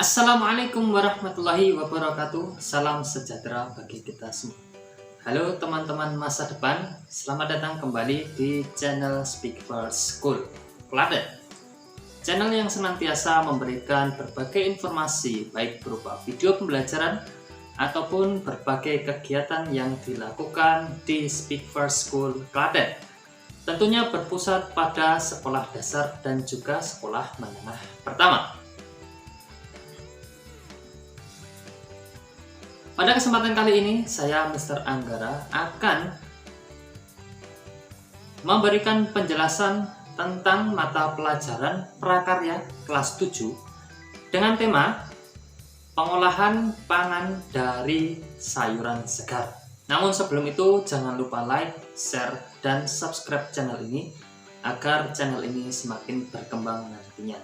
Assalamualaikum warahmatullahi wabarakatuh. Salam sejahtera bagi kita semua. Halo teman-teman masa depan, selamat datang kembali di channel Speak First School Klaten. Channel yang senantiasa memberikan berbagai informasi baik berupa video pembelajaran ataupun berbagai kegiatan yang dilakukan di Speak First School Klaten. Tentunya berpusat pada sekolah dasar dan juga sekolah menengah pertama. Pada kesempatan kali ini, saya Mr. Anggara akan memberikan penjelasan tentang mata pelajaran prakarya kelas 7 dengan tema pengolahan pangan dari sayuran segar. Namun sebelum itu, jangan lupa like, share, dan subscribe channel ini agar channel ini semakin berkembang nantinya.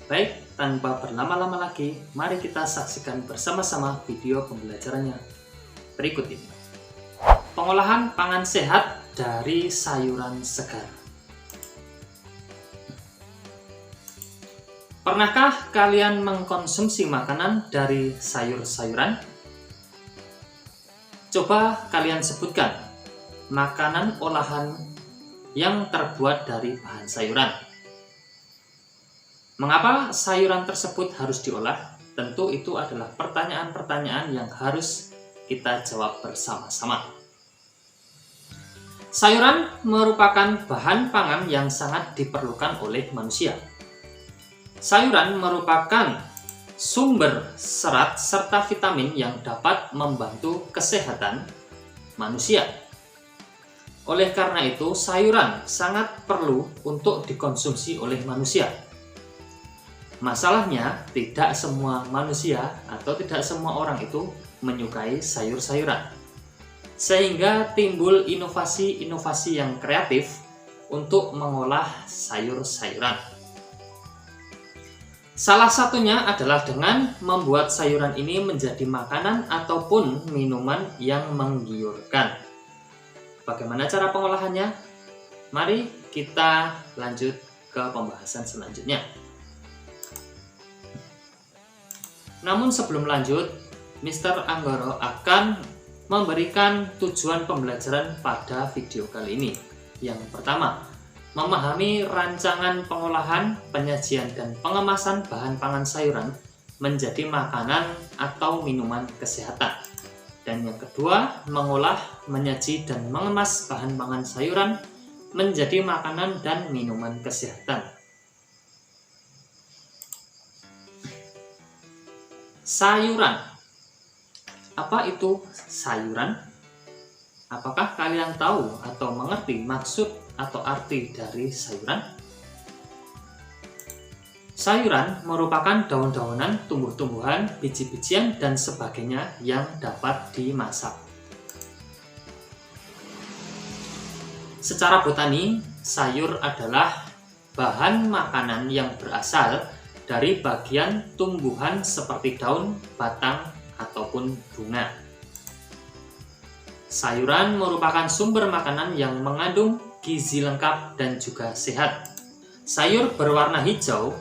Baik, tanpa berlama-lama lagi, mari kita saksikan bersama-sama video pembelajarannya berikut ini. Pengolahan pangan sehat dari sayuran segar. Pernahkah kalian mengkonsumsi makanan dari sayur-sayuran? Coba kalian sebutkan makanan olahan yang terbuat dari bahan sayuran. Mengapa sayuran tersebut harus diolah? Tentu itu adalah pertanyaan-pertanyaan yang harus kita jawab bersama-sama. Sayuran merupakan bahan pangan yang sangat diperlukan oleh manusia. Sayuran merupakan sumber serat serta vitamin yang dapat membantu kesehatan manusia. Oleh karena itu, sayuran sangat perlu untuk dikonsumsi oleh manusia. Masalahnya, tidak semua manusia atau tidak semua orang itu menyukai sayur-sayuran. Sehingga timbul inovasi-inovasi yang kreatif untuk mengolah sayur-sayuran. Salah satunya adalah dengan membuat sayuran ini menjadi makanan ataupun minuman yang menggiurkan. Bagaimana cara pengolahannya? Mari kita lanjut ke pembahasan selanjutnya. Namun sebelum lanjut, Mr. Anggara akan memberikan tujuan pembelajaran pada video kali ini. Yang pertama, memahami rancangan pengolahan, penyajian, dan pengemasan bahan pangan sayuran menjadi makanan atau minuman kesehatan. Dan yang kedua, mengolah, menyaji, dan mengemas bahan pangan sayuran menjadi makanan dan minuman kesehatan. Sayuran. Apa itu sayuran? Apakah kalian tahu atau mengerti maksud atau arti dari sayuran? Sayuran merupakan daun-daunan, tumbuh-tumbuhan, biji-bijian, dan sebagainya yang dapat dimasak. Secara botani, sayur adalah bahan makanan yang berasal dari bagian tumbuhan seperti daun, batang, ataupun bunga. Sayuran merupakan sumber makanan yang mengandung gizi lengkap dan juga sehat. Sayur berwarna hijau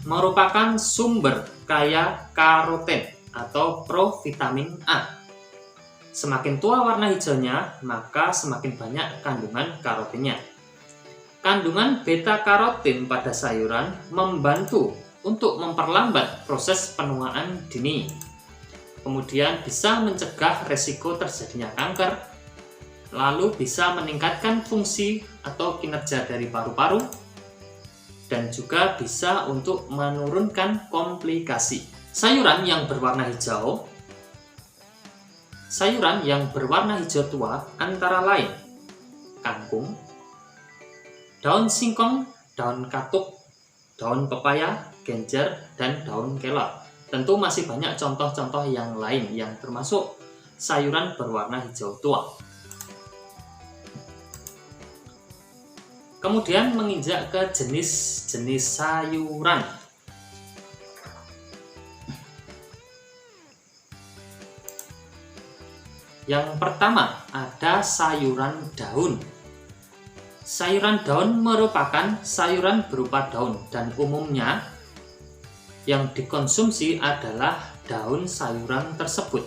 merupakan sumber kaya karoten atau provitamin A. Semakin tua warna hijaunya, maka semakin banyak kandungan karotennya. Kandungan beta-karotin pada sayuran membantu untuk memperlambat proses penuaan dini. Kemudian bisa mencegah resiko terjadinya kanker, lalu bisa meningkatkan fungsi atau kinerja dari paru-paru, dan juga bisa untuk menurunkan komplikasi. Sayuran yang berwarna hijau tua antara lain kangkung, daun singkong, daun katuk, daun pepaya, genjer, dan daun kelor. Tentu masih banyak contoh-contoh yang lain yang termasuk sayuran berwarna hijau tua. Kemudian menginjak ke jenis-jenis sayuran. Yang pertama ada sayuran daun. Sayuran daun merupakan sayuran berupa daun dan umumnya yang dikonsumsi adalah daun sayuran tersebut.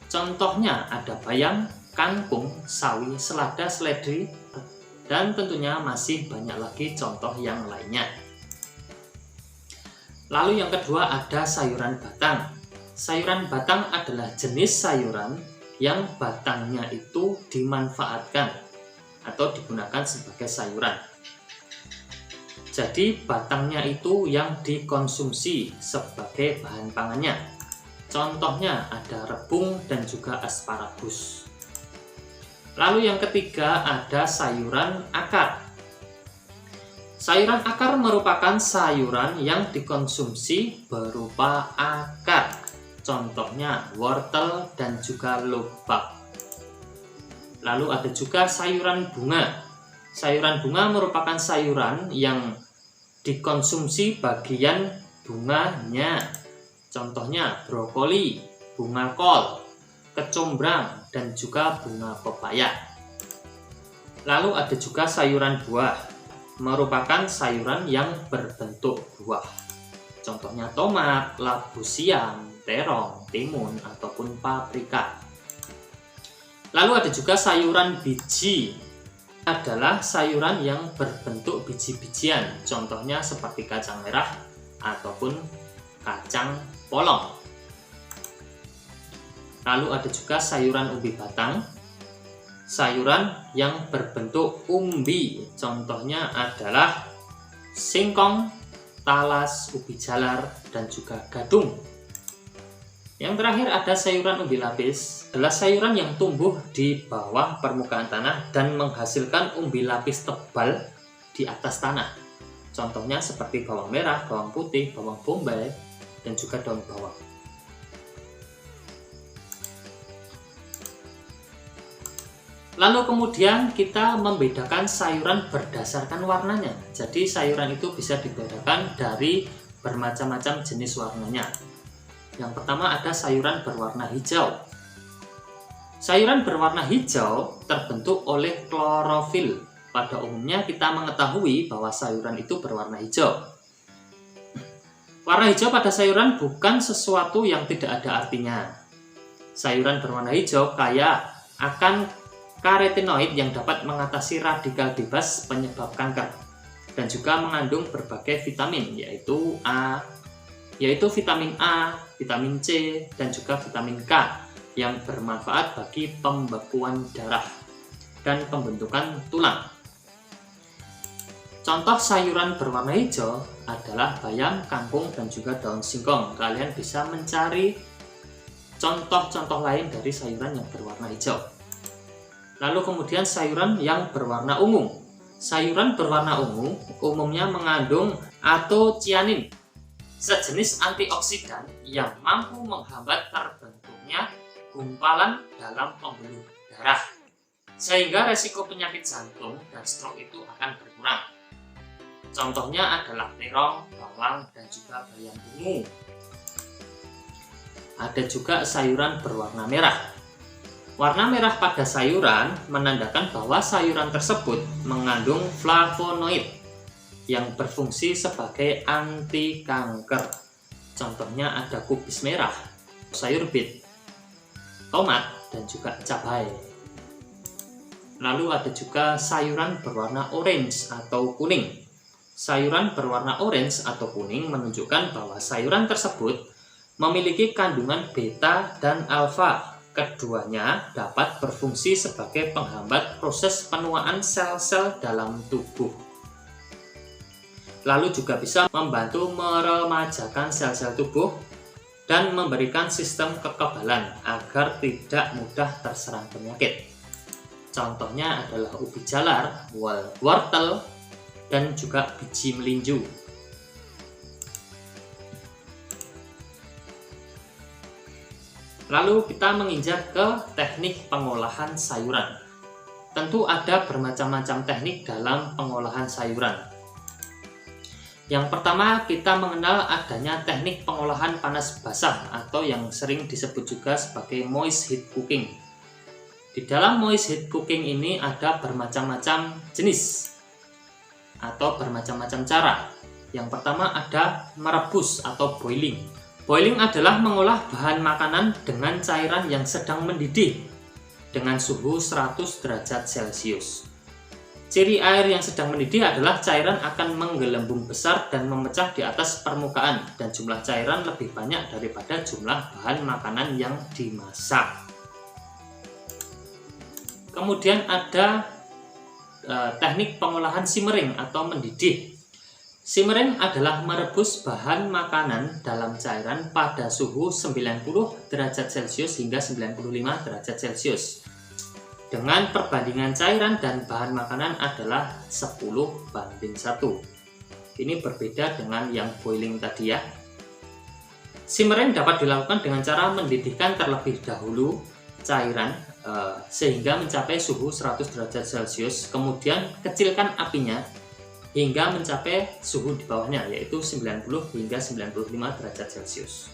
Contohnya ada bayam, kangkung, sawi, selada, seledri, dan tentunya masih banyak lagi contoh yang lainnya. Lalu yang kedua ada sayuran batang. Sayuran batang adalah jenis sayuran yang batangnya itu dimanfaatkan atau digunakan sebagai sayuran. Jadi batangnya itu yang dikonsumsi sebagai bahan pangannya. Contohnya ada rebung dan juga asparagus. Lalu yang ketiga ada sayuran akar. Sayuran akar merupakan sayuran yang dikonsumsi berupa akar. Contohnya wortel dan juga lobak. Lalu ada juga sayuran bunga. Sayuran bunga merupakan sayuran yang dikonsumsi bagian bunganya. Contohnya brokoli, bunga kol, kecombrang, dan juga bunga pepaya. Lalu ada juga sayuran buah. Merupakan sayuran yang berbentuk buah. Contohnya tomat, labu siam, terong, timun, ataupun paprika. Lalu ada juga sayuran biji. Adalah sayuran yang berbentuk biji-bijian. Contohnya seperti kacang merah ataupun kacang polong. Lalu ada juga sayuran umbi batang. Sayuran yang berbentuk umbi. Contohnya adalah singkong, talas, ubi jalar, dan juga gadung. Yang terakhir ada sayuran umbi lapis. Adalah sayuran yang tumbuh di bawah permukaan tanah dan menghasilkan umbi lapis tebal di atas tanah. Contohnya seperti bawang merah, bawang putih, bawang bombay, dan juga daun bawang. Lalu kemudian kita membedakan sayuran berdasarkan warnanya. Jadi sayuran itu bisa dibedakan dari bermacam-macam jenis warnanya. Yang pertama ada sayuran berwarna hijau. Sayuran berwarna hijau terbentuk oleh klorofil. Pada umumnya kita mengetahui bahwa sayuran itu berwarna hijau. Warna hijau pada sayuran bukan sesuatu yang tidak ada artinya. Sayuran berwarna hijau kaya akan karotenoid yang dapat mengatasi radikal bebas penyebab kanker dan juga mengandung berbagai vitamin yaitu vitamin A, vitamin C, dan juga vitamin K yang bermanfaat bagi pembekuan darah dan pembentukan tulang. Contoh sayuran berwarna hijau adalah bayam, kangkung, dan juga daun singkong. Kalian bisa mencari contoh-contoh lain dari sayuran yang berwarna hijau. Lalu kemudian sayuran yang berwarna ungu. Sayuran berwarna ungu umumnya mengandung antocianin, sejenis antioksidan yang mampu menghambat terbentuknya gumpalan dalam pembuluh darah, sehingga resiko penyakit jantung dan stroke itu akan berkurang. Contohnya adalah terong, bawang, dan juga bayam ungu. Ada juga sayuran berwarna merah. Warna merah pada sayuran menandakan bahwa sayuran tersebut mengandung flavonoid yang berfungsi sebagai anti kanker. Contohnya ada kubis merah, sayur beet, tomat, dan juga cabai. Lalu ada juga sayuran berwarna orange atau kuning. Sayuran berwarna orange atau kuning menunjukkan bahwa sayuran tersebut memiliki kandungan beta dan alfa. Keduanya dapat berfungsi sebagai penghambat proses penuaan sel-sel dalam tubuh. Lalu juga bisa membantu meremajakan sel-sel tubuh dan memberikan sistem kekebalan agar tidak mudah terserang penyakit. Contohnya adalah ubi jalar, wortel, dan juga biji melinju. Lalu kita menginjak ke teknik pengolahan sayuran. Tentu ada bermacam-macam teknik dalam pengolahan sayuran. Yang pertama kita mengenal adanya teknik pengolahan panas basah atau yang sering disebut juga sebagai moist heat cooking. Di dalam moist heat cooking ini ada bermacam-macam jenis atau bermacam-macam cara. Yang pertama ada merebus atau boiling. Boiling adalah mengolah bahan makanan dengan cairan yang sedang mendidih dengan suhu 100 derajat Celcius. Ciri air yang sedang mendidih adalah cairan akan menggelembung besar dan memecah di atas permukaan, dan jumlah cairan lebih banyak daripada jumlah bahan makanan yang dimasak. Kemudian ada teknik pengolahan simmering atau mendidih. Simmering adalah merebus bahan makanan dalam cairan pada suhu 90 derajat Celcius hingga 95 derajat Celcius. Dengan perbandingan cairan dan bahan makanan adalah 10:1. Ini berbeda dengan yang boiling tadi ya. Simmering dapat dilakukan dengan cara mendidihkan terlebih dahulu cairan sehingga mencapai suhu 100 derajat Celcius, kemudian kecilkan apinya hingga mencapai suhu di bawahnya, yaitu 90 hingga 95 derajat Celcius.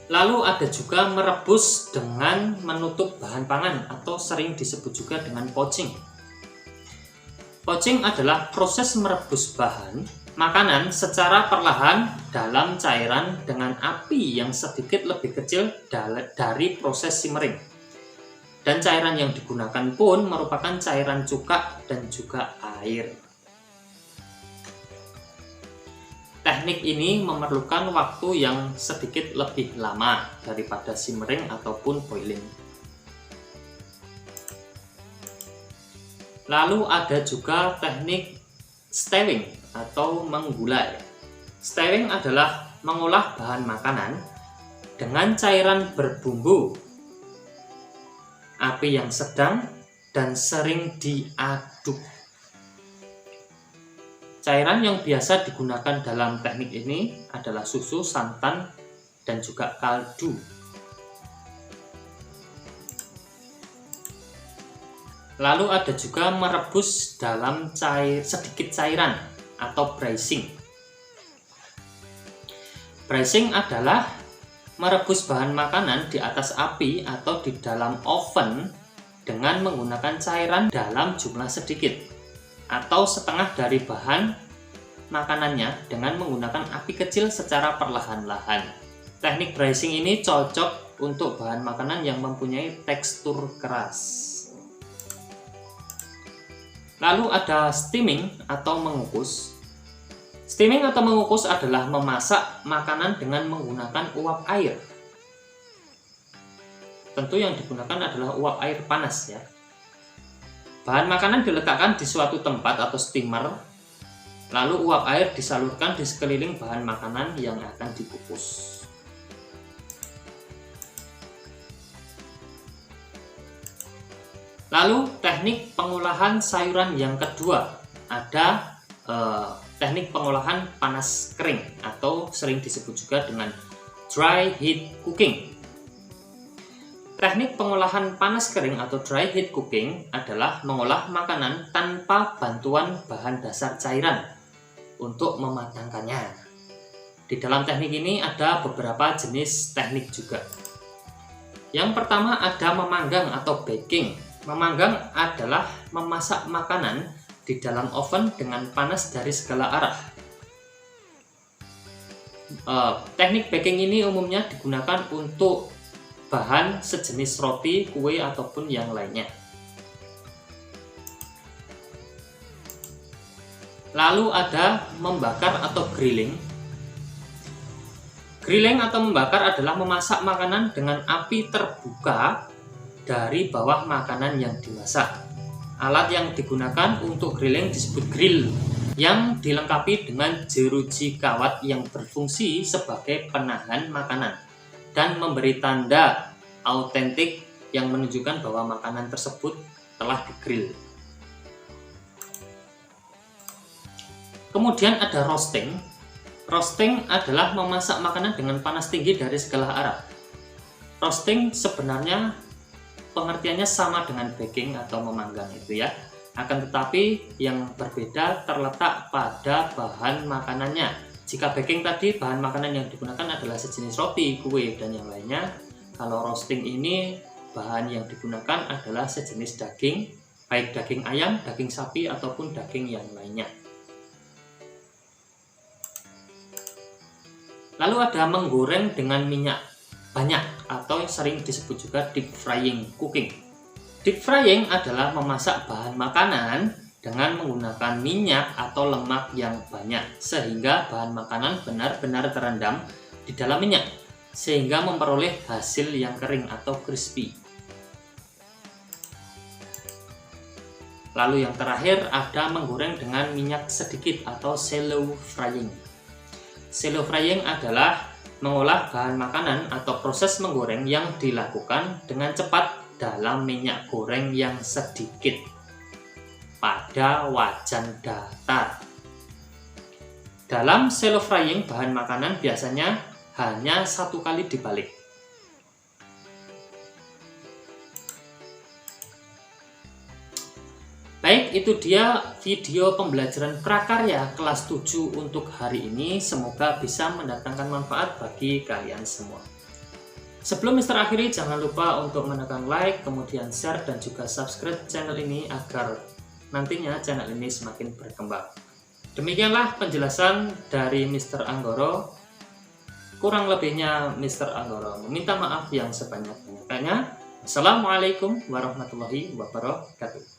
Lalu ada juga merebus dengan menutup bahan pangan atau sering disebut juga dengan poaching. Poaching adalah proses merebus bahan makanan secara perlahan dalam cairan dengan api yang sedikit lebih kecil dari proses simmering. Dan cairan yang digunakan pun merupakan cairan cuka dan juga air. Teknik ini memerlukan waktu yang sedikit lebih lama daripada simmering ataupun boiling. Lalu ada juga teknik stewing atau menggulai. Stewing adalah mengolah bahan makanan dengan cairan berbumbu, api yang sedang dan sering diaduk. Cairan yang biasa digunakan dalam teknik ini adalah susu, santan, dan juga kaldu. Lalu ada juga merebus dalam sedikit cairan atau braising. Braising adalah merebus bahan makanan di atas api atau di dalam oven dengan menggunakan cairan dalam jumlah sedikit atau setengah dari bahan makanannya dengan menggunakan api kecil secara perlahan-lahan. Teknik braising ini cocok untuk bahan makanan yang mempunyai tekstur keras. Lalu ada steaming atau mengukus. Steaming atau mengukus adalah memasak makanan dengan menggunakan uap air. Tentu yang digunakan adalah uap air panas ya. Bahan makanan diletakkan di suatu tempat atau steamer, lalu uap air disalurkan di sekeliling bahan makanan yang akan dikukus. Lalu teknik pengolahan sayuran yang kedua, ada teknik pengolahan panas kering atau sering disebut juga dengan dry heat cooking. Teknik pengolahan panas kering atau dry heat cooking adalah mengolah makanan tanpa bantuan bahan dasar cairan untuk mematangkannya. Di dalam teknik ini ada beberapa jenis teknik juga. Yang pertama ada memanggang atau baking. Memanggang adalah memasak makanan di dalam oven dengan panas dari segala arah. Teknik baking ini umumnya digunakan untuk bahan sejenis roti, kue, ataupun yang lainnya. Lalu ada membakar atau grilling. Grilling atau membakar adalah memasak makanan dengan api terbuka dari bawah makanan yang dimasak. Alat yang digunakan untuk grilling disebut grill, yang dilengkapi dengan jeruji kawat yang berfungsi sebagai penahan makanan dan memberi tanda autentik yang menunjukkan bahwa makanan tersebut telah digrill. Kemudian ada roasting. Roasting adalah memasak makanan dengan panas tinggi dari segala arah. Roasting sebenarnya pengertiannya sama dengan baking atau memanggang itu ya. Akan tetapi yang berbeda terletak pada bahan makanannya. Jika baking tadi bahan makanan yang digunakan adalah sejenis roti, kue, dan yang lainnya. Kalau roasting ini bahan yang digunakan adalah sejenis daging, baik daging ayam, daging sapi, ataupun daging yang lainnya. Lalu ada menggoreng dengan minyak banyak atau sering disebut juga deep frying cooking. Deep frying adalah memasak bahan makanan dengan menggunakan minyak atau lemak yang banyak, sehingga bahan makanan benar-benar terendam di dalam minyak, sehingga memperoleh hasil yang kering atau crispy. Lalu yang terakhir ada menggoreng dengan minyak sedikit atau shallow frying. Shallow frying adalah mengolah bahan makanan atau proses menggoreng yang dilakukan dengan cepat dalam minyak goreng yang sedikit pada wajan datar. Dalam shallow frying, bahan makanan biasanya hanya satu kali dibalik. Baik, itu dia video pembelajaran prakarya kelas 7 untuk hari ini. Semoga bisa mendatangkan manfaat bagi kalian semua. Sebelum Mister akhiri, jangan lupa untuk menekan like, kemudian share, dan juga subscribe channel ini agar nantinya channel ini semakin berkembang. Demikianlah penjelasan dari Mister Anggoro. Kurang lebihnya Mister Anggoro meminta maaf yang sebanyak-banyaknya. Assalamualaikum warahmatullahi wabarakatuh.